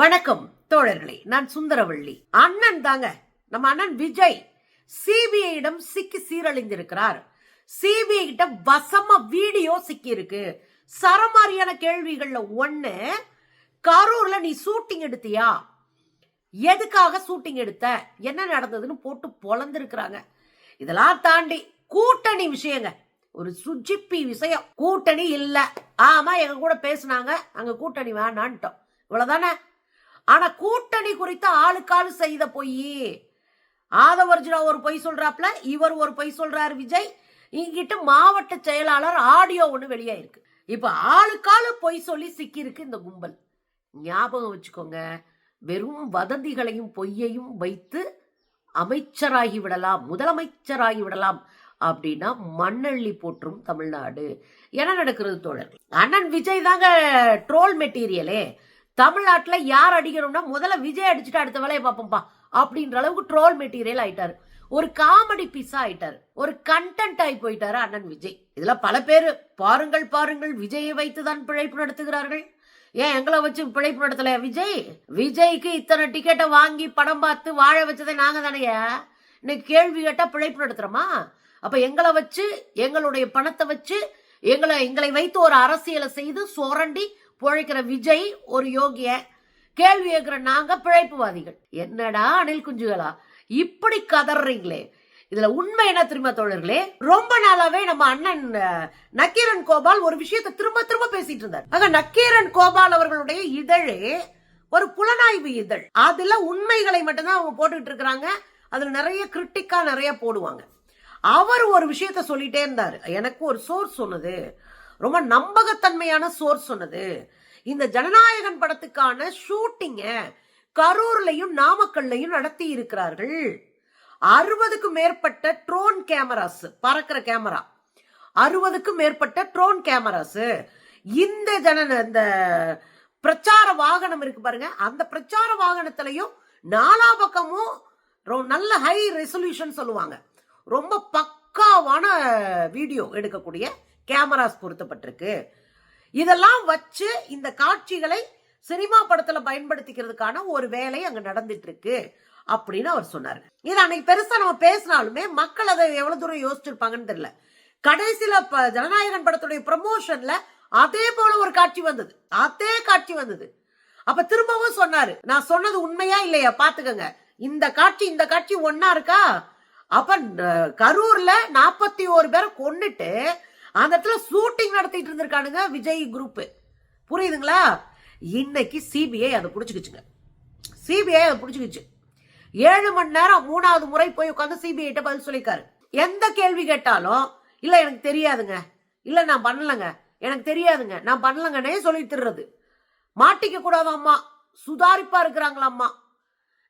வணக்கம் தோழர்களே, நான் சுந்தரவள்ளி. அண்ணன் தாங்க, நம்ம அண்ணன் விஜய் சிபிஐயிடம் சிக்கி சீரழிந்திருக்கிறார். சிபிஐ கிட்ட வசமா வீடியோ சிக்கி இருக்கு. சரமாரியான கேள்விகள்ல ஒண்ணு, கரூர்ல நீ ஷூட்டிங் எடுத்தியா, எதுக்காக ஷூட்டிங் எடுத்த, என்ன நடந்ததுன்னு போட்டு பொளந்திருக்கிறாங்க. இதெல்லாம் தாண்டி கூட்டணி விஷயங்க, ஒரு சுஜிப்பி விஷயம். கூட்டணி இல்ல, ஆமா எங்க கூட பேசினாங்க, அங்க கூட்டணி வேணான்ட்டோம், இவ்வளவுதானே. ஆனா கூட்டணி குறித்த ஆளுக்காளு செய்த பொய். ஆதவர்ஜுனா ஒரு பொய் சொல்றாப்ல, இவர் ஒரு பொய் சொல்றாரு விஜய். இங்கிட்டு மாவட்ட செயலாளர் ஆடியோ ஒண்ணு வெளியாயிருக்கு. இப்ப ஆளுக்காளு பொய் சொல்லி சிக்கி இருக்கு இந்த கும்பல். ஞாபகம் வச்சுக்கோங்க, வெறும் வதந்திகளையும் பொய்யையும் வைத்து அமைச்சராகி விடலாம், முதலமைச்சராகி விடலாம் அப்படின்னா மண்ணள்ளி போற்றும் தமிழ்நாடு. என்ன நடக்கிறது தோழர்கள்? அண்ணன் விஜய் தாங்க ட்ரோல் மெட்டீரியலே. தமிழ்நாட்டில் யார் அடிக்கணும்னா முதல்ல விஜய் அடிச்சுட்டு அடுத்த வேலையை பார்ப்போம்பா அப்படின்ற அளவுக்கு ட்ரோல் மெட்டீரியல் ஆயிட்டாரு. ஒரு காமெடி பீஸா ஆயிட்டாரு, ஒரு கண்டென்ட் ஆகி போயிட்டாரு அண்ணன் விஜய். இதுல பல பேர் பாருங்கள் பாருங்கள் விஜயை வைத்துதான் பிழைப்பு நடத்துகிறார்கள். ஏன் எங்களை வச்சு பிழைப்பு நடத்தல விஜய்? விஜய்க்கு இத்தனை டிக்கெட்டை வாங்கி படம் பார்த்து வாழ வச்சதை நாங்க தானையா. இன்னைக்கு கேள்வி கேட்டா பிழைப்பு நடத்துறோமா? அப்ப எங்களை வச்சு, எங்களுடைய பணத்தை வச்சு, எங்களை வைத்து ஒரு அரசியலை செய்து சுரண்டி பிழைக்கிற விஜய் ஒரு யோகிய, கேள்வி கேட்கிற நாங்க பிழைப்புவாதிகள். என்னடா அணில் குஞ்சுகளா இப்படி கதறீங்களே? இதுல உண்மை என்ன தெரியுமா தோழர்களே? ரொம்ப நாளாவே நம்ம அண்ணன் நக்கீரன் கோபால் ஒரு விஷயத்தை திரும்ப திரும்ப பேசிட்டு இருந்தார். ஆக நக்கீரன் கோபால் அவர்களுடைய இதழே ஒரு புலனாய்வு இதழ். அதுல உண்மைகளை மட்டும்தான் அவங்க போட்டுக்கிட்டு இருக்கிறாங்க. அதுல நிறைய கிரிட்டிக்கா நிறைய போடுவாங்க. அவர் ஒரு விஷயத்த சொல்லிட்டே இருந்தாரு. எனக்கு ஒரு சோர்ஸ் சொன்னது, ரொம்ப நம்பகத்தன்மையான சோர்ஸ் சொன்னது, இந்த ஜனநாயகன் படத்துக்கான ஷூட்டிங்க கரூர்லையும் நாமக்கல்லையும் நடத்தி இருக்கிறார்கள். 60க்கும் மேற்பட்ட ட்ரோன் கேமராஸ், பறக்கிற கேமரா, 60க்கும் மேற்பட்ட ட்ரோன் கேமராஸ். இந்த பிரச்சார வாகனம் இருக்கு பாருங்க, அந்த பிரச்சார வாகனத்திலையும் நாலா பக்கமும் நல்ல ஹை ரெசல்யூஷன் சொல்லுவாங்க, ரொம்ப பக்காவான வீடியோ எடுக்கக்கூடிய கேமராஸ் பொருத்தப்பட்டிருக்கு. இதெல்லாம் வச்சு இந்த காட்சிகளை சினிமா படத்துல பயன்படுத்திக்கிறதுக்கான ஒரு வேலை அங்க நடந்துட்டு இருக்கு அப்படின்னு அவர் சொன்னாரு. இது அன்னைக்கு பெருசா நம்ம பேசினாலுமே மக்கள் அதை எவ்வளவு தூரம் யோசிச்சிருப்பாங்கன்னு தெரியல. கடைசியில ஜனநாயகன் படத்துடைய ப்ரமோஷன்ல அதே போல ஒரு காட்சி வந்தது, அதே காட்சி வந்தது. அப்ப திரும்பவும் சொன்னாரு, நான் சொன்னது உண்மையா இல்லையா பாத்துக்கங்க, இந்த காட்சி ஒன்னா இருக்கா. அப்ப கரூர்ல 41 பேரை கொன்னுட்டு அந்த இடத்துல ஷூட்டிங் நடத்திட்டு இருந்திருக்கானுங்க விஜய் குரூப். புரியுதுங்களா? இன்னைக்கு சிபிஐ அதை புடிச்சுக்கிச்சுங்க. சிபிஐ அதை புடிச்சுக்கிச்சு. 7 மணி நேரம் 3வது முறை போய் உட்காந்து சிபிஐ கிட்ட பதில் சொல்லிருக்காரு. எந்த கேள்வி கேட்டாலும் இல்ல எனக்கு தெரியாதுங்க, இல்ல நான் பண்ணலங்க, எனக்கு தெரியாதுங்க, நான் பண்ணலங்கன்னே சொல்லிட்டுறது. மாட்டிக்க கூடாது அம்மா, சுதாரிப்பா இருக்கிறாங்களா அம்மா.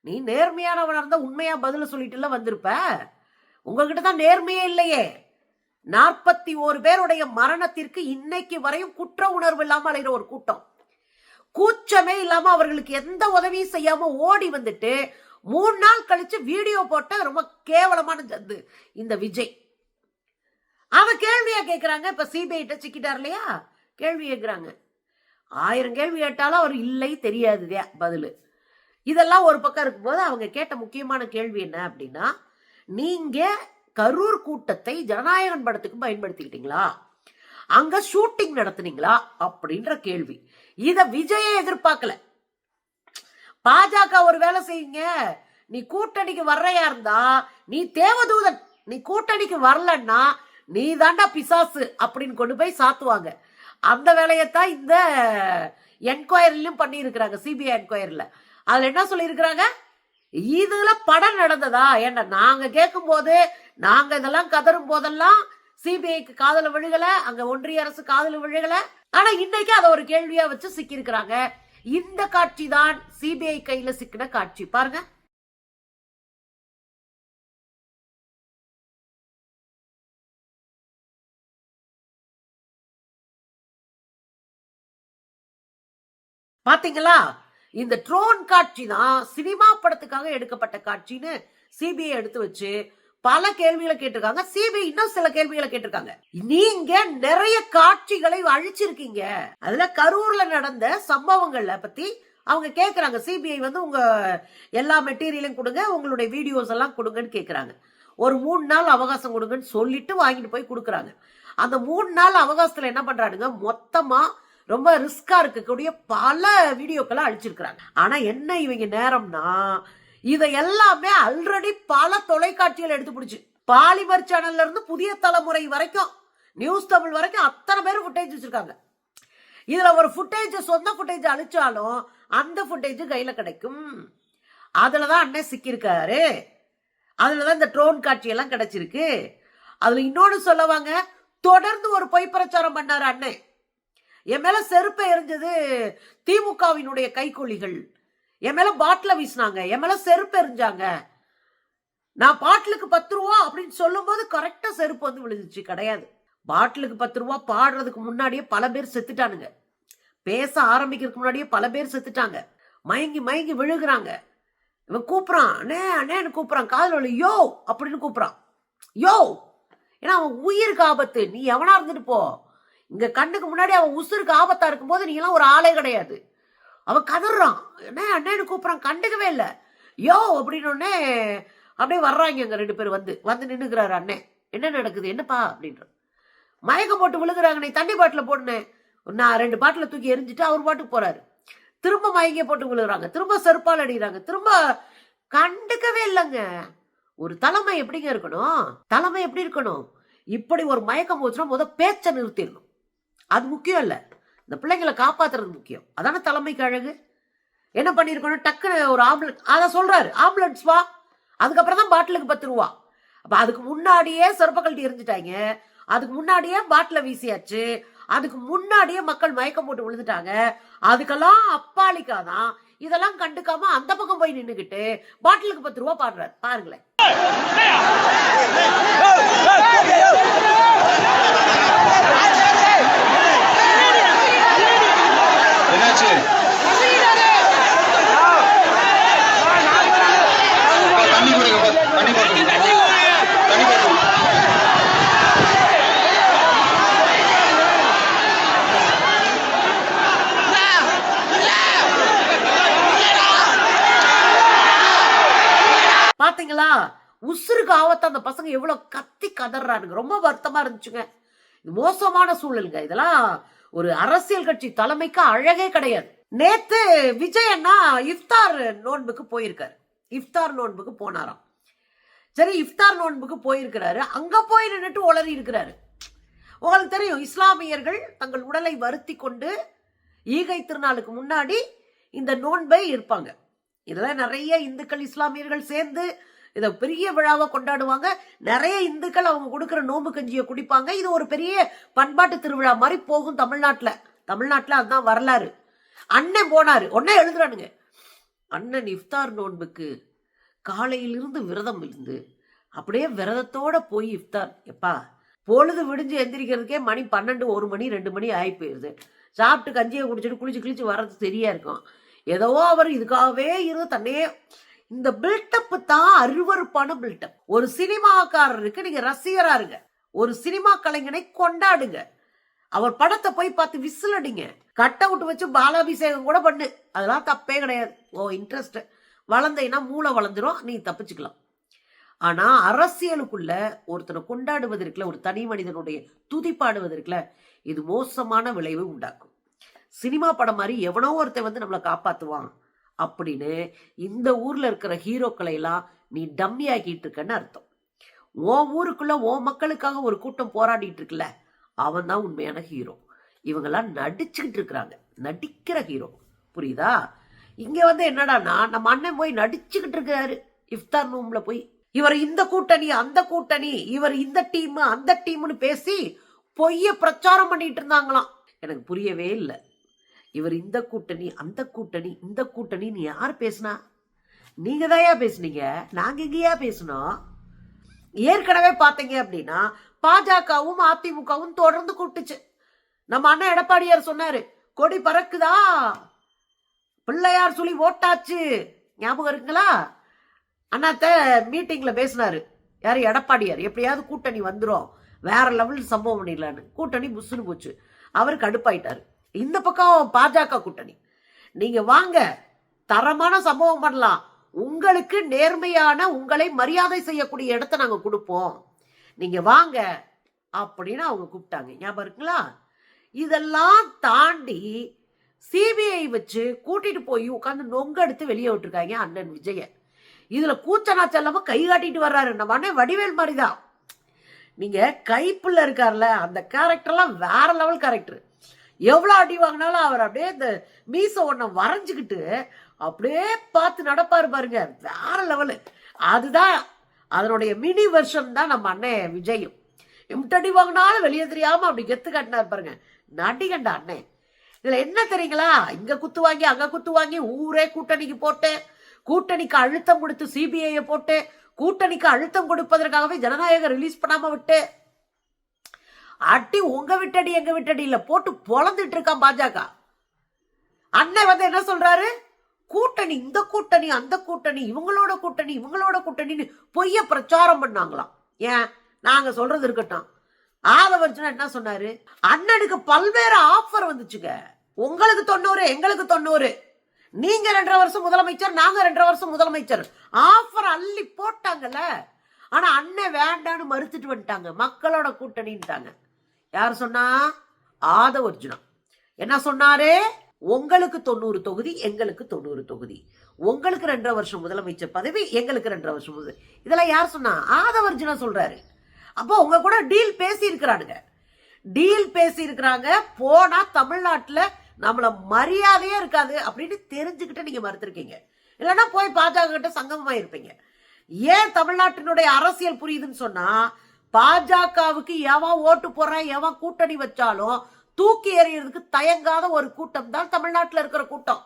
நீ நேர்மையானவனா இருந்தா உண்மையா பதில சொல்லிட்டு வந்திருப்ப. உங்ககிட்ட தான் நேர்மையே இல்லையே. 41 பேருடைய மரணத்திற்கு இன்னைக்கு வரையும் குற்ற உணர்வு இல்லாம அலைகிற ஒரு கூட்டம், கூச்சமே இல்லாம அவர்களுக்கு எந்த உதவியும் செய்யாம ஓடி வந்துட்டு 3 நாள் கழிச்சு வீடியோ போட்ட ரொம்ப கேவலமான ஜந்து இந்த விஜய். அவ கேள்வியா கேட்கிறாங்க. இப்ப சிபிஐ கிட்ட சிக்கிட்டார் இல்லையா, கேள்வி கேட்கிறாங்க. 1000 கேள்வி கேட்டாலும் அவர் இல்லை தெரியாதுதே பதிலு. இதெல்லாம் ஒரு பக்கம் இருக்கும்போது அவங்க கேட்ட முக்கியமான கேள்வி என்ன அப்படின்னா, நீங்க கரூர் கூட்டத்தை ஜனநாயகன் படத்துக்கு பயன்படுத்திக்கிட்டீங்களா, அங்க ஷூட்டிங் நடத்துனீங்களா அப்படின்ற கேள்வி. இத விஜயை எதிர்பார்க்கல. பாஜக ஒரு வேலை செய்யுங்க, நீ கூட்டணிக்கு வர்றையா இருந்தா நீ தேவதூதன், நீ கூட்டணிக்கு வரலன்னா நீ தாண்டா பிசாசு அப்படின்னு கொண்டு போய் சாத்துவாங்க. அந்த வேலையத்தான் இந்த என்கொயரிலும் பண்ணி இருக்கிறாங்க, சிபிஐ என்கொயரில. அதுல என்ன சொல்லி இருக்கிறாங்க, இதுல படம் நடந்ததா? ஏன்னா நாங்க கேட்கும் போது, நாங்க இதெல்லாம் கதரும் போதெல்லாம் சிபிஐக்கு காதல விழுகல, அங்க ஒன்றிய அரசு காதல விழுகல. ஆனா இன்னைக்கு அதை ஒரு கேள்வியா வச்சு சிக்கி இருக்கிறாங்க. இந்த காட்சி தான் சிபிஐ கையில சிக்கின காட்சி. பாருங்க. பாத்தீங்களா? இந்த ட்ரோன் காட்சி தான் சினிமா படத்துக்காக எடுக்கப்பட்ட காட்சின்னு சிபிஐ எடுத்து வச்சு பல கேள்விகளை கேட்டிருக்காங்க. சிபிஐ இன்னும் சில கேள்விகளை கேட்டிருக்காங்க. நீங்க நிறைய காட்சிகளை அழிச்சிருக்கீங்க. அதுல கரூர்ல நடந்த சம்பவங்களை பத்தி அவங்க கேட்குறாங்க, சிபிஐ வந்து உங்க எல்லா மெட்டீரியலையும் கொடுங்க, உங்களுடைய வீடியோஸ் எல்லாம் கொடுங்கன்னு கேட்குறாங்க. ஒரு 3 நாள் அவகாசம் கொடுங்கன்னு சொல்லிட்டு வாங்கிட்டு போய் கொடுக்குறாங்க. அந்த 3 நாள் அவகாசத்துல என்ன பண்றானுங்க, மொத்தமா ரொம்ப ரிஸ்கா இருக்கக்கூடிய பல வீடியோக்களை அழிச்சிருக்கிறாங்க. ஆனா என்ன இவங்க நேரம்னா, இதை எல்லாமே ஆல்ரெடி பல தொலைக்காட்சிகள் எடுத்து பிடிச்சு, பாலிமர் சேனல்ல இருந்து புதிய தலைமுறை வரைக்கும், நியூஸ் தமிழ் வரைக்கும் அத்தனை பேரும் ஃபுட்டேஜ் வச்சிருக்காங்க. இதுல ஒரு ஃபுட்டேஜ், சொந்த ஃபுட்டேஜ் அழிச்சாலும் அந்த ஃபுட்டேஜ் கையில கிடைக்கும். அதுலதான் அண்ணன் சிக்கியிருக்காரு. அதுலதான் இந்த ட்ரோன் காட்சி எல்லாம் கிடைச்சிருக்கு. அதுல இன்னொன்னு சொல்லவாங்க, தொடர்ந்து ஒரு பொய் பிரச்சாரம் பண்ணாரு அண்ணன். என் மேல செருப்பை எரிஞ்சது திமுகவினுடைய கைகூலிகள், என் மேல பாட்டில வீசினாங்க, என் மேல செருப்பு எரிஞ்சாங்க, நான் பாட்டிலுக்கு 10 ரூபா அப்படின்னு சொல்லும் போது கரெக்டா செருப்பு வந்து விழுந்துச்சு. கிடையாது, பாட்டிலுக்கு 10 ரூபா பாடுறதுக்கு முன்னாடியே பல பேர் செத்துட்டானுங்க. பேச ஆரம்பிக்கிறதுக்கு முன்னாடியே பல பேர் செத்துட்டாங்க. மயங்கி மயங்கி விழுகுறாங்க. இவன் கூப்பிடான், அண்ணே அண்ணேன்னு கூப்பிடான், காதல் யோ அப்படின்னு கூப்பிடான், யோ. ஏன்னா அவன் உயிருக்கு ஆபத்து. நீ எவனா இருந்துட்டு போ, இங்க கண்ணுக்கு முன்னாடி அவன் உசுருக்கு ஆபத்தா இருக்கும் போது நீ எல்லாம் ஒரு ஆளே கிடையாது. அவன் கதறான், அண்ணே அண்ணேன்னு கூப்பிடான், கண்டுக்கவே இல்லை. யோ அப்படின்னு அப்படியே வர்றாங்க அங்க 2 பேர் வந்து நின்னுக்கிறாரு. அண்ணே என்ன நடக்குது, என்னப்பா அப்படின்ற. மயக்கம் போட்டு விழுகுறாங்க. நீ தண்ணி பாட்டில போடுனேன், நான் 2 பாட்டில தூக்கி எரிஞ்சுட்டு அவர் பாட்டுக்கு போறாரு. திரும்ப மயங்கிய போட்டு விழுகுறாங்க, திரும்ப செருப்பால் அடிக்கிறாங்க, திரும்ப கண்டுக்கவே இல்லைங்க. ஒரு தலைமை எப்படிங்க இருக்கணும்? தலைமை எப்படி இருக்கணும்? இப்படி ஒரு மயக்கம் போச்சுன்னா முத பேச்சை நிறுத்திடணும். அது முக்கியம் இல்ல, இந்த பிள்ளைங்களை காப்பாத்துறது முக்கியம். அதான தலைமைக்கு அழகு. என்ன பண்ணிருக்கணும், டக்குன்னு ஒரு ஆம்புலன்ஸ், அத சொல்றாரு, ஆம்புலன்ஸ் வா. அதுக்கப்புறம் தான் பாட்டிலுக்கு 10 ரூபா. அப்ப அதுக்கு முன்னாடியே செருப்ப கழட்டி எரிஞ்சுட்டாங்க, அதுக்கு முன்னாடியே பாட்டில வீசியாச்சு, அதுக்கு முன்னாடியே மக்கள் மயக்கம் போட்டு விழுந்துட்டாங்க. அதுக்கெல்லாம் அப்பாலிக்காதான் இதெல்லாம் கண்டுக்காம அந்த பக்கம் போய் நின்னுகிட்டு பாட்டிலுக்கு 10 ரூபா பாடுறாரு. பாருங்களேன். பாத்தீங்களா, உசுருக்கு ஆபத்து. அந்த பசங்க எவ்வளவு கத்தி கதறானுங்க. ரொம்ப வருத்தமா இருந்துச்சுங்க. மோசமான சூழலுங்க. இதெல்லாம் ஒரு அரசியல் கட்சி தலைமைக்கு அழகே கிடையாது. நேத்து விஜய் அண்ணா இஃப்தார் நோன்புக்கு போயிருக்காரு. இஃப்தார் நோன்புக்கு போனாராம். சரி, இஃப்தார் நோன்புக்கு போயிருக்கிறாரு. அங்க போய் நின்றுட்டு உளறி இருக்கிறாரு. உங்களுக்கு தெரியும், இஸ்லாமியர்கள் தங்கள் உடலை வருத்தி கொண்டு ஈகை திருநாளுக்கு முன்னாடி இந்த நோன்பை இருப்பாங்க. இதுல நிறைய இந்துக்கள் இஸ்லாமியர்கள் சேர்ந்து இதை பெரிய விழாவை கொண்டாடுவாங்க. நிறைய இந்துக்கள் அவங்க கொடுக்கிற நோம்பு கஞ்சியை குடிப்பாங்க. இது ஒரு பெரிய பண்பாட்டு திருவிழா மாதிரி போகும் தமிழ்நாட்டுல அதுதான் வரலாறு. அண்ணன் போனாரு, ஒன்னே எழுதுறானுங்க, அண்ணன் இஃப்தார் நோன்புக்கு காலையிலிருந்து விரதம் இருந்து அப்படியே விரதத்தோட போய் இஃப்தார். எப்பா, பொழுது விடிஞ்சு எந்திரிக்கிறதுக்கே மணி 12, 1 மணி 2 மணி ஆகி போயிருது. சாப்பிட்டு கஞ்சியை குடிச்சிட்டு குளிச்சு கிழிச்சு வர்றது சரியா இருக்கும். ஏதோ அவர் இதுக்காகவே இருந்து தன்னையே, இந்த பில்டப் தான் அருவருப்பான பில்டப். ஒரு சினிமாக்காரருக்கு நீங்க ரசிகரா இருங்க, ஒரு சினிமா கலைஞனை கொண்டாடுங்க, அவர் படத்தை போய் பார்த்து விசில் அடிங்க, கட் அவுட் வச்சு பாலாபிஷேகம் கூட பண்ணு, அதெல்லாம் தப்பே கிடையாது. ஓ இன்ட்ரெஸ்ட் வளர்ந்தீங்கன்னா மூளை வளர்ந்துரும், நீ தப்பிச்சுக்கலாம். ஆனா அரசியலுக்குள்ள ஒருத்தனை கொண்டாடுவதற்குல, ஒரு தனி மனிதனுடைய துதிப்பாடுவதற்குல இது மோசமான விளைவு உண்டாக்கும். சினிமா படம் மாதிரி எவனோ ஒருத்தன் நம்மளை காப்பாத்துவான் அப்படின்னு இந்த ஊர்ல இருக்கிற ஹீரோக்களை எல்லாம் நீ டம்மி ஆக்கிட்டு இருக்கன்னு அர்த்தம். உன் ஊருக்குள்ள உன் மக்களுக்காக ஒரு கூட்டம் போராடிட்டு இருக்குல்ல, அவன் தான் உண்மையான ஹீரோ. இவங்கெல்லாம் நடிச்சுக்கிட்டு இருக்கிறாங்க, நடிக்கிற ஹீரோ. புரியுதா? இங்க என்னடானா, நம்ம அண்ணன் போய் நடிச்சுக்கிட்டு இருக்கிறாரு இஃப்தார் நோம்புல போய். இவர் இந்த கூட்டணி அந்த கூட்டணி, இவர் இந்த டீம் அந்த டீம்னு பேசி பொய்ய பிரச்சாரம் பண்ணிட்டு இருந்தாங்களாம். எனக்கு புரியவே இல்லை. இவர் இந்த கூட்டணி அந்த கூட்டணி இந்த கூட்டணின்னு யார் பேசினா? நீங்க தான் பேசுனீங்க, நாங்க எங்கேயா பேசணும்? ஏற்கனவே பாத்தீங்க அப்படின்னா பாஜகவும் அதிமுகவும் தொடர்ந்து கூப்பிட்டுச்சு. நம்ம அண்ணன் எடப்பாடியார் சொன்னாரு, கொடி பறக்குதா, பிள்ளையார் சொல்லி ஓட்டாச்சு, ஞாபகம் இருக்குங்களா? அண்ணாத்த மீட்டிங்ல பேசினாரு யாரு, எடப்பாடியார். எப்படியாவது கூட்டணி வந்துரும், வேற லெவல் சம்பவம் பண்ணிடலான்னு. கூட்டணி புஷ்னு போச்சு, அவரு கடுப்பாயிட்டாரு. இந்த பக்கம் பாஜக கூட்டணி, நீங்க வாங்க, தரமான சம்பவம் பண்ணலாம், உங்களுக்கு நேர்மையான உங்களை மரியாதை செய்யக்கூடிய இடத்த நாங்க கொடுப்போம், நீங்க வாங்க அப்படின்னு அவங்க கூப்பிட்டாங்க. ஞாபகம் இருக்குங்களா? இதெல்லாம் தாண்டி சிபிஐ வச்சு கூட்டிட்டு போய் உட்காந்து நொங்க எடுத்து வெளியே விட்டுருக்காங்க அண்ணன் விஜய. இதுல கூச்சனாச்ச இல்லாம கை காட்டிட்டு வர்றாரு. நம்ம அண்ணன் வடிவேல் மாதிரிதான். நீங்க கைப்புள்ள இருக்கார்ல, அந்த கேரக்டர்லாம் வேற லெவல் கேரக்டர். எவ்வளவு அடி வாங்கினாலும் அவர் அப்படியே இந்த மீச ஒன்ன வரைஞ்சுக்கிட்டு அப்படியே பார்த்து நடப்பாரு பாருங்க, வேற லெவலு. அதுதான் அதனுடைய மினி வெர்ஷன் தான் நம்ம அண்ணன் விஜயும். எம்டடி வாங்கினாலும் வெளியே தெரியாம அப்படி கெத்து காட்டினார் பாருங்க, நடிகண்டா அண்ணன். இதுல என்ன தெரியுங்களா, இங்க குத்து வாங்கி அங்க குத்து வாங்கி ஊரே கூட்டணிக்கு போட்டு, கூட்டணிக்கு அழுத்தம் கொடுத்து சிபிஐ போட்டு, கூட்டணிக்கு அழுத்தம் கொடுப்பதற்காகவே ஜனநாயகம் ரிலீஸ் பண்ணாம விட்டு அடி உங்க விட்டடி எங்க விட்டடி இல்ல போட்டு பொழந்துட்டு இருக்கான் பாஜக. அண்ணன் வந்து என்ன சொல்றாரு, கூட்டணி இந்த கூட்டணி அந்த கூட்டணி இவங்களோட கூட்டணி இவங்களோட கூட்டணின்னு பொய்ய பிரச்சாரம் பண்ணாங்களாம். ஏன் நாங்க சொல்றது இருக்கட்டும். ஆதவர்ஜுனா என்ன சொன்னாரு, அண்ணனுக்கு பல்வேறு ஆஃபர் வந்துச்சுங்க, உங்களுக்கு 90 எங்களுக்கு 90, நீங்க 2.5 வருஷம் முதலமைச்சர் நாங்க 2.5 வருஷம் முதலமைச்சர், ஆஃபர் அள்ளி போட்டாங்கல்ல. ஆனா அண்ணன் வேண்டான்னு மறுத்துட்டு வந்துட்டாங்க, மக்களோட கூட்டணிட்டாங்க. யார் சொன்னா, ஆதவர்ஜுனா. என்ன சொன்னாரு, உங்களுக்கு 90 தொகுதி எங்களுக்கு 90 தொகுதி, உங்களுக்கு 2.5 வருஷம் முதலமைச்சர் பதவி எங்களுக்கு 2.5 வருஷம் முதல். இதெல்லாம் யார் சொன்னா, ஆதவர்ஜுனா சொல்றாரு. அப்போ உங்க கூட டீல் பேசி இருக்கிறானுங்க, டீல் பேசி இருக்கிறாங்க. போனா தமிழ்நாட்டுல நம்மள மரியாதையே இருக்காது அப்படின்னு தெரிஞ்சுக்கிட்டு நீங்க மறுத்திருக்கீங்க. இல்லைன்னா போய் பாஜக கிட்ட சங்கமமா இருப்பீங்க. ஏன் தமிழ்நாட்டினுடைய அரசியல் புரியுதுன்னு சொன்னா, பாஜகவுக்கு எவன் ஓட்டு போறான் எவன் கூட்டணி வச்சாலும் தூக்கி எறியறதுக்கு தயங்காத ஒரு கூட்டம் தான் தமிழ்நாட்டில் இருக்கிற கூட்டம்.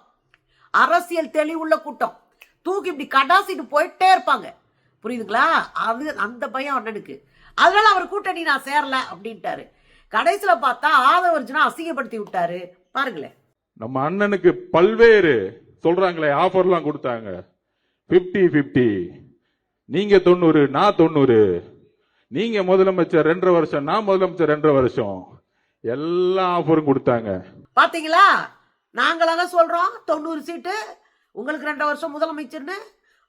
அரசியல் தெளிவுள்ள கூட்டம். தூக்கி இப்படி கடாசிட்டு போயிட்டே இருப்பாங்க. புரியுதுங்களா? அது அந்த பயம் அண்ணனுக்கு. அதனால அவர் கூட்டணி நான் சேரல அப்படின்ட்டாரு. கடைசியில பார்த்தா ஆதவர்ஜுனா அசிங்கப்படுத்தி விட்டாரு. பாருங்களேன், நம்ம அண்ணனுக்கு பல்வேறு சொல்றாங்களே ஆஃபர்லாம் கொடுத்தாங்க. 50-50, நீங்க 90 நான் 90, நீங்க முதலமைச்சர் 2.5 வருஷம் நான் முதலமைச்சர் 2.5 வருஷம், எல்லா ஆஃபரும் கொடுத்தாங்க. பாத்தீங்களா? நாங்களாக சொல்றோம் 90 சீட்டு உங்களுக்கு 2.5 வருஷம் முதலமைச்சர்னு.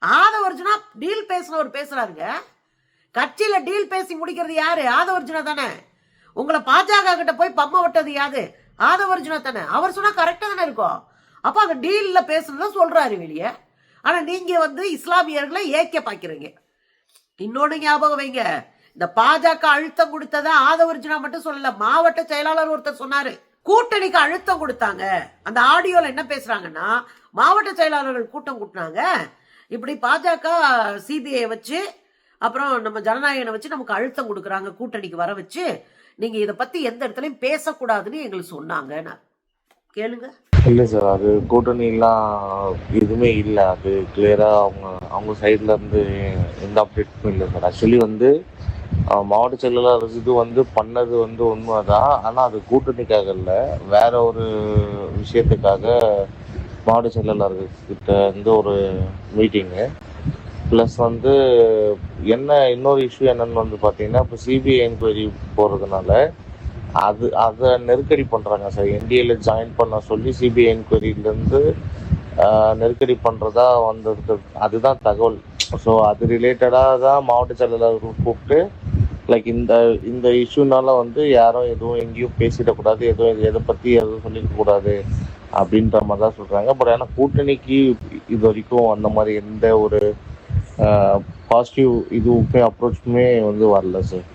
ஆதவர்ஜுனா டீல் பேசினவர் பேசுறாருங்க. கட்சியில டீல் பேசி முடிக்கிறது யாரு? ஆதவர்ஜுனா தானே. உங்களை பாஜக கிட்ட போய் பம்ம விட்டது யாரு? ஆதவர்ஜுனா தானே. அவர் சொன்னா கரெக்டா தானே இருக்கும். அப்ப அங்க டீல்ல பேசுனத சொல்றாரு வெளியே. ஆனா நீங்க வந்து இஸ்லாமியர்களை ஏக்க பாக்கிறீங்க. இன்னொன்னு ஞாபகம் வைங்க, இந்த பாஜக அழுத்தம் கொடுத்தத ஆதவர்ஜுனா மட்டும் சொல்லல, மாவட்ட செயலாளர் ஒருத்தர் சொன்னாரு கூட்டணிக்கு அழுத்தம் கொடுத்தாங்க. அந்த ஆடியோல என்ன பேசுறாங்கன்னா, மாவட்ட செயலாளர்கள் கூட்டம் கூட்டினாங்க, இப்படி பாஜக சிபிஐ வச்சு அப்புறம் நம்ம ஜனநாயகனை வச்சு நமக்கு அழுத்தம் கொடுக்குறாங்க, கூட்டணிக்கு வர வச்சு, நீங்க இதை பத்தி எந்த இடத்துலயும் பேசக்கூடாதுன்னு எங்களுக்கு சொன்னாங்க. கேளுங்க. இல்லை சார், அது கூட்டணிலாம் எதுவுமே இல்லை. அது கிளியரா அவங்க சைட்ல இருந்து எந்த அப்டேட்டும் இல்லை சார். ஆக்சுவலி வந்து மாவட்ட செயலாளர் இது வந்து பண்ணது வந்து உண்மைதான். ஆனால் அது கூட்டணிக்காக இல்லை, வேற ஒரு விஷயத்துக்காக மாவட்ட செயலாளர்கிட்ட இருந்து ஒரு மீட்டிங்கு. ப்ளஸ் வந்து என்ன இன்னொரு இஷ்யூ என்னன்னு வந்து பார்த்தீங்கன்னா, இப்போ சிபிஐ என்கொயரி போகிறதுனால அதை நெருக்கடி பண்ணுறாங்க சார். என்டிஏல ஜாயின் பண்ண சொல்லி சிபிஐ என்கொயரியிலேருந்து நெருக்கடி பண்ணுறதா வந்திருக்கு, அதுதான் தகவல். ஸோ அது ரிலேட்டடாக தான் மாவட்ட செயலாளர்கள் கூப்பிட்டு லைக் இந்த இஷ்யூனால வந்து யாரும் எதுவும் எங்கேயும் பேசிடக்கூடாது, எதை பற்றி எதுவும் சொல்லிக்கக்கூடாது அப்படின்ற மாதிரி தான் சொல்கிறாங்க. பட் ஆனால் கூட்டணிக்கு இது வரைக்கும் அந்த மாதிரி எந்த ஒரு பாசிட்டிவ் இதுவுமே அப்ரோச்சுமே வந்து வரல சார்.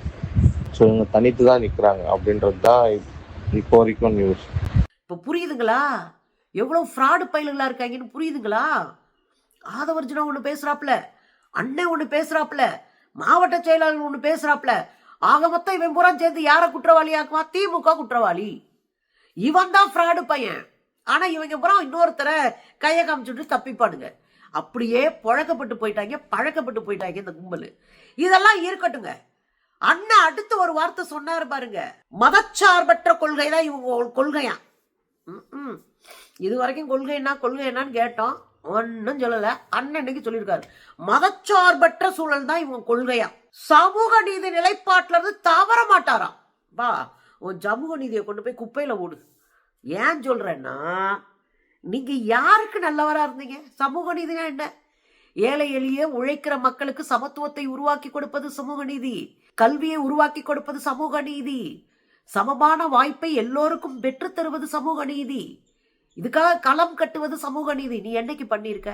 ஸோ இவங்க தனித்து தான் நிற்கிறாங்க அப்படின்றது தான் இப்போ வரைக்கும் நியூஸ். இப்போ புரியுதுங்களா எவ்வளவு ஃப்ராடு பயில்களா இருக்காங்கன்னு? புரியுதுங்களா? ஆதவர்ஜுனா ஒண்ணு பேசுறாப்ல, அண்ணன் ஒண்ணு பேசுறாப்ல, மாவட்ட செயலாளர் ஒண்ணு பேசுறாப்ல. ஆக மொத்தம் இவன் பூரா சேர்ந்து யார குற்றவாளியாக்குவா? திமுக குற்றவாளி. இவன் தான் ஃப்ராடு பையன். ஆனா இவங்க பூரா இன்னொருத்தரை கையை காமிச்சுட்டு தப்பிப்பாடுங்க. அப்படியே பழக்கப்பட்டு போயிட்டாங்க இந்த கும்பல். இதெல்லாம் இருக்கட்டுங்க. அண்ணன் அடுத்து ஒரு வார்த்தை சொன்னாரு பாருங்க, மதச்சார்பற்ற கொள்கை தான் இவங்க கொள்கையா. இது வரைக்கும் கொள்கை என்னன்னு கேட்டோம், ஒன்னும் சொல்லல. அண்ணன் இன்னைக்கு சொல்லியிருக்காரு, மதச்சார்பற்ற சூழல் தான் இவங்க கொள்கையா. சமூக நீதி நிலைப்பாட்டுல இருந்து தவற மாட்டாராம். பா, உன் சமூக நீதியை கொண்டு போய் குப்பையில ஓடு. ஏன் சொல்றேன்னா, நீங்க யாருக்கு நல்லவரா இருந்தீங்க? சமூக நீதினா என்ன? ஏழை எளிய உழைக்கிற மக்களுக்கு சமத்துவத்தை உருவாக்கி கொடுப்பது சமூக நீதி. கல்வியை உருவாக்கி கொடுப்பது சமூக நீதி. சமமான வாய்ப்பை எல்லோருக்கும் பெற்று தருவது சமூக நீதி. இதுக்காக களம் கட்டுவது சமூக நீதி. நீ என்னைக்கு பண்ணிருக்க?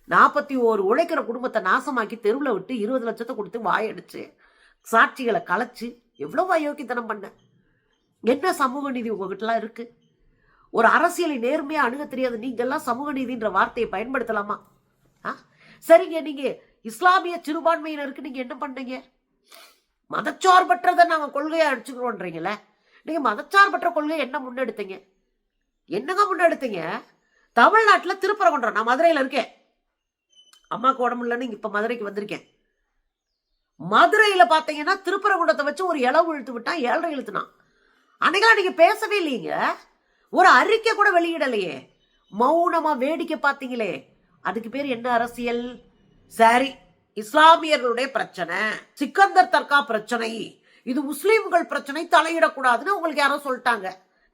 41 உழைக்கிற குடும்பத்தை நாசமாக்கி தெருவில் விட்டு 20 லட்சத்தை கொடுத்து வாயடிச்சு சாட்சிகளை கலைச்சு எவ்வளவு அயோக்கியத்தனம் பண்ண? என்ன சமூக நீதி உங்ககிட்டலாம் இருக்கு? ஒரு அரசியலை நேர்மையா அணுக தெரியாது நீங்கெல்லாம் சமூக நீதின்ற வார்த்தையை பயன்படுத்தலாமா? சரிங்க, நீங்க இஸ்லாமிய சிறுபான்மையினருக்கு நீங்க என்ன பண்ணீங்க? மதச்சார்பற்றதை நாங்க கொள்கையா அடிச்சுக்கிறோன்றீங்கள. நீங்க மதச்சார்பற்ற கொள்கை என்ன முன்னெடுத்தீங்க? என்னங்க முன்னெடுத்தீங்க? தமிழ்நாட்டுல திருப்பரங்குன்றம், நான் மதுரையில இருக்கேன், அம்மாக்கு உடம்பு இல்லைன்னு இப்ப மதுரைக்கு வந்திருக்கேன். மதுரையில பாத்தீங்கன்னா திருப்பரங்குன்றத்தை வச்சு ஒரு இளவு இழுத்து விட்டான், 7.5 இழுத்துனான். அன்னைக்கெல்லாம் நீங்க பேசவே இல்லைங்க, ஒரு அறிக்கை கூட வெளியிடலையே, மௌனமா வேடிக்கை பார்த்தீங்களே. அதுக்கு பேர் என்ன அரசியல்? சரி, இஸ்லாமியர்களுடைய பிரச்சனை, சிக்கந்தர் தர்கா பிரச்சனை, இது முஸ்லீம்கள் பிரச்சனை, தலையிடக்கூடாதுன்னு உங்களுக்கு யாரோ சொல்லிட்டாங்க.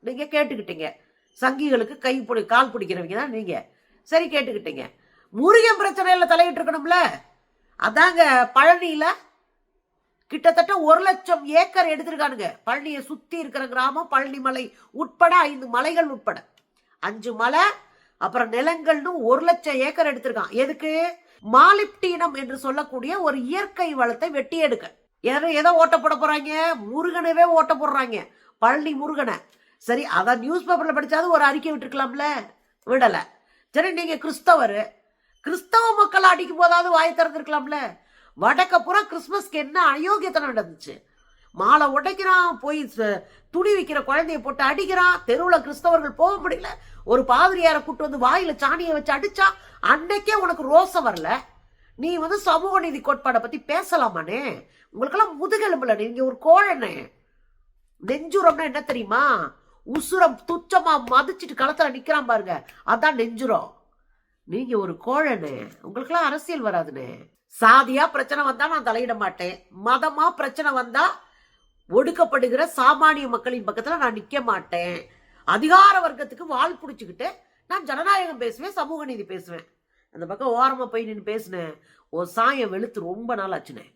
நீங்க கேட்டுக்கிட்டீங்க. சங்கிகளுக்கு கால் பிடிக்கிறவங்க தான் நீங்க. சரி, கேட்டுக்கிட்டீங்க. முருகன் பிரச்சனையில தலையிட்டு இருக்கணும்ல. அதாங்க பழனியில கிட்டத்தட்ட 1 லட்சம் ஏக்கர் எடுத்திருக்கானுங்க. பழனியை சுத்தி இருக்கிற கிராமம், பழனி மலை உட்பட 5 மலைகள் உட்பட 5 மலை, அப்புறம் நிலங்கள்னு 1 லட்சம் ஏக்கர் எடுத்திருக்கான். எதுக்கு? மாலிப்டினம் என்று சொல்லக்கூடிய ஒரு இயற்கை வளத்தை வெட்டி எடுக்க. எதை ஓட்ட போட போறாங்க? முருகனவே ஓட்ட போடுறாங்க, பழனி முருகனை. சரி, அதான் நியூஸ் பேப்பர்ல படிச்சாவது ஒரு அறிக்கை விட்டுருக்கலாம்ல, விடல. சரி, நீங்க கிறிஸ்தவ மக்கள் அடிக்கும் போதாவது வாய் திறந்துருக்கலாம்ல. வடக்க புறா கிறிஸ்துமஸ்க்கு என்ன அயோக்கியத்தனம் நடந்துச்சு? மாலை உடைக்கிறான், போய் துணி விற்கிற குழந்தைய போட்டு அடிக்கிறான், தெருவில் கிறிஸ்தவர்கள் போக முடியல, ஒரு பாதிரியாரை கூட்டு வந்து வாயில சாணியை வச்சு அடிச்சா. அன்னைக்கே உனக்கு ரோசம் வரல. நீ சமூக நீதி கோட்பாடை பத்தி பேசலாமானே? உங்களுக்கெல்லாம் முதுகெலும்புல, நீங்க ஒரு கோழனே. நெஞ்சுரம்னா என்ன தெரியுமா? உசுரம் துச்சமா மதிச்சிட்டு களத்துல நிக்கிறான் பாருங்க, அதான் நெஞ்சுரம். நீங்க ஒரு கோழனே, உங்களுக்கெல்லாம் அரசியல் வராதுனே. சாதியா பிரச்சனை வந்தா நான் தலையிட மாட்டேன், மதமா பிரச்சனை வந்தா ஒடுக்கப்படுகிற சாமானிய மக்களின் பக்கத்துல நான் நிக்க மாட்டேன். அதிகார வர்க்கத்துக்கு வால் புடிச்சுக்கிட்டு நான் ஜனநாயகம் பேசுவேன், சமூக நீதி பேசுவேன். அந்த பக்கம் ஓரமா போய் நின்று பேசுனேன், ஒரு சாயம் வெளுத்து ரொம்ப நாள் ஆச்சுனே.